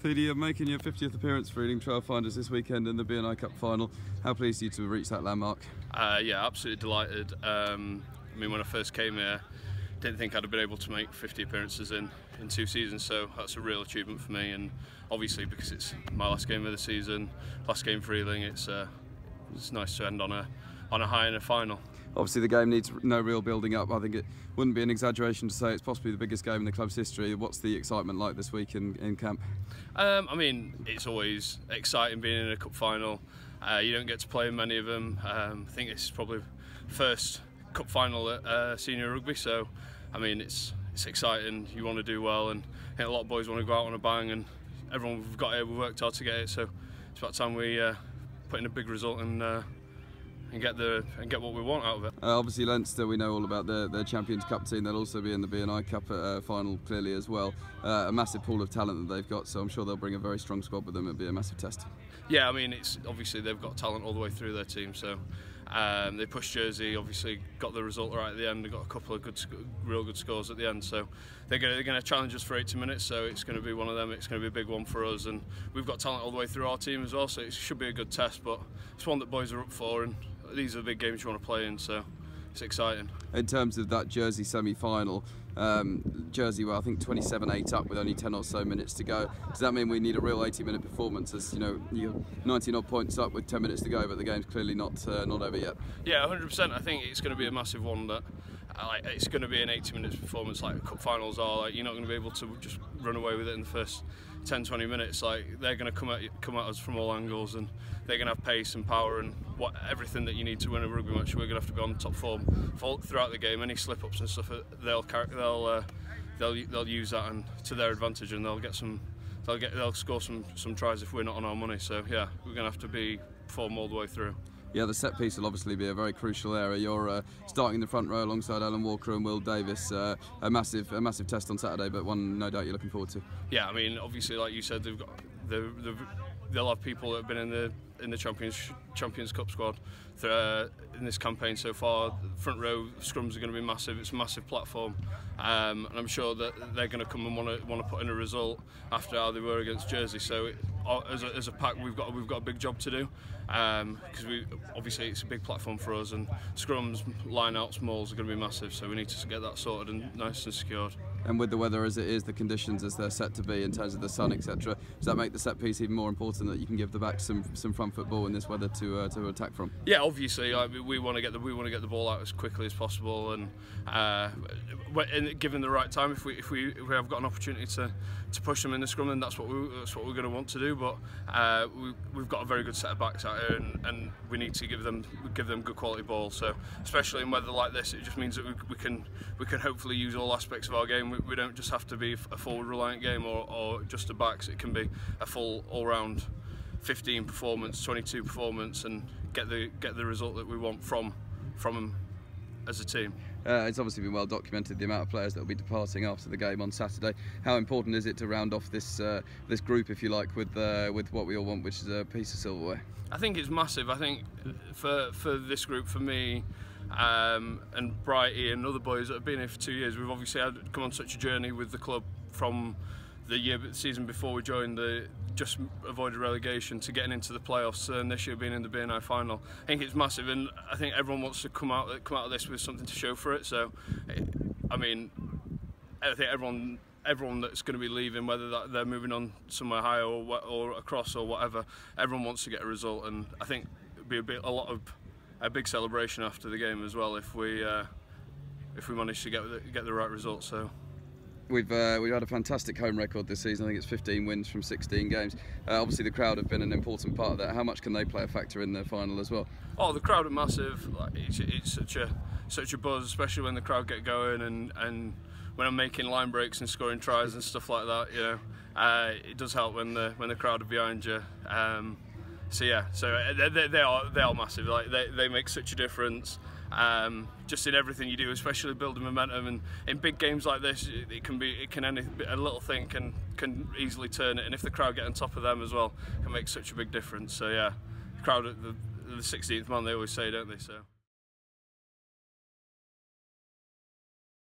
Thiede, you're making your 50th appearance for Ealing Trailfinders this weekend in the B&I Cup final. How pleased are you to have reached that landmark? Yeah, absolutely delighted. I mean, when I first came here, didn't think I'd have been able to make 50 appearances in 2 seasons, so that's a real achievement for me. And obviously, because it's my last game of the season, last game for Ealing, it's nice to end on a high in a final. Obviously the game needs no real building up. I think it wouldn't be an exaggeration to say it's possibly the biggest game in the club's history. What's the excitement like this week in camp? I mean, it's always exciting being in a cup final. You don't get to play in many of them. I think this is probably first cup final at senior rugby, so I mean it's exciting. You want to do well, and I think a lot of boys want to go out on a bang, and everyone we've got here, we worked hard to get it, so it's about time we put in a big result and get what we want out of it. Obviously Leinster, we know all about their Champions Cup team. They'll also be in the B&I Cup final clearly as well. A massive pool of talent that they've got, so I'm sure they'll bring a very strong squad with them. It'll be a massive test. Yeah, I mean, it's obviously they've got talent all the way through their team, so they pushed Jersey, obviously got the result right at the end. They got a couple of real good scores at the end, so they're going to challenge us for 80 minutes. So it's going to be one of them. It's going to be a big one for us, and we've got talent all the way through our team as well. So it should be a good test, but it's one that boys are up for, and these are the big games you want to play in. So it's exciting. In terms of that Jersey semi-final, Jersey were I think 27-8 up with only 10 or so minutes to go. Does that mean we need a real 80-minute performance? As you know, you're 19-odd points up with 10 minutes to go, but the game's clearly not over yet. Yeah, 100%. I think it's going to be a massive one. That it's going to be an 80-minute performance like cup finals are. Like, you're not going to be able to just run away with it in the first 10-20 minutes. Like, they're going to come at us from all angles, and they're going to have pace and power and everything that you need to win a rugby match. We're going to have to be on top form throughout the game. Any slip-ups and stuff, they'll use that and to their advantage, and they'll score some tries if we're not on our money. So yeah, we're going to have to be form all the way through. Yeah, the set piece will obviously be a very crucial area. You're starting in the front row alongside Alan Walker and Will Davis. A massive test on Saturday, but one no doubt you're looking forward to. Yeah, I mean, obviously, like you said, they'll have people that have been in the Champions Cup squad in this campaign so far. The front row scrums are going to be massive. It's a massive platform, and I'm sure that they're going to come and want to put in a result after how they were against Jersey. So as a pack, we've got a big job to do, because obviously it's a big platform for us, and scrums, line-outs, mauls are going to be massive. So we need to get that sorted and nice and secured. And with the weather as it is, the conditions as they're set to be in terms of the sun, etc., does that make the set piece even more important, that you can give the back some front football in this weather to attack from? Yeah, obviously, we want to get the ball out as quickly as possible, and given the right time, if we have got an opportunity to push them in the scrum, then that's what we're going to want to do. But we've got a very good set of backs out here, and we need to give them good quality ball. So especially in weather like this, it just means that we can hopefully use all aspects of our game. We don't just have to be a forward reliant game or just a backs. It can be a full all-round 15 performance, 22 performance, and get the result that we want from them as a team. It's obviously been well documented the amount of players that will be departing after the game on Saturday. How important is it to round off this group, if you like, with what we all want, which is a piece of silverware? I think it's massive. I think for this group, for me, and Brighty and other boys that have been here for 2 years, we've obviously come on such a journey with the club from the season before we joined, just avoided relegation, to getting into the playoffs, and this year being in the B&I final. I think it's massive, and I think everyone wants to come out of this with something to show for it. So, I mean, I think everyone that's going to be leaving, whether they're moving on somewhere higher or across or whatever, everyone wants to get a result, and I think it'd be a big celebration after the game as well if we manage to get the right result. So. We've had a fantastic home record this season. I think it's 15 wins from 16 games. Obviously the crowd have been an important part of that. How much can they play a factor in the final as well? Oh, the crowd are massive. Like, it's such a buzz, especially when the crowd get going, and when I'm making line breaks and scoring tries and stuff like that. You know, it does help when the crowd are behind you. So yeah, they are massive. Like they make such a difference. Just in everything you do, especially building momentum, and in big games like this, a little thing can easily turn it, and if the crowd get on top of them as well, it can make such a big difference. So yeah, the crowd at the 16th man, they always say, don't they? So.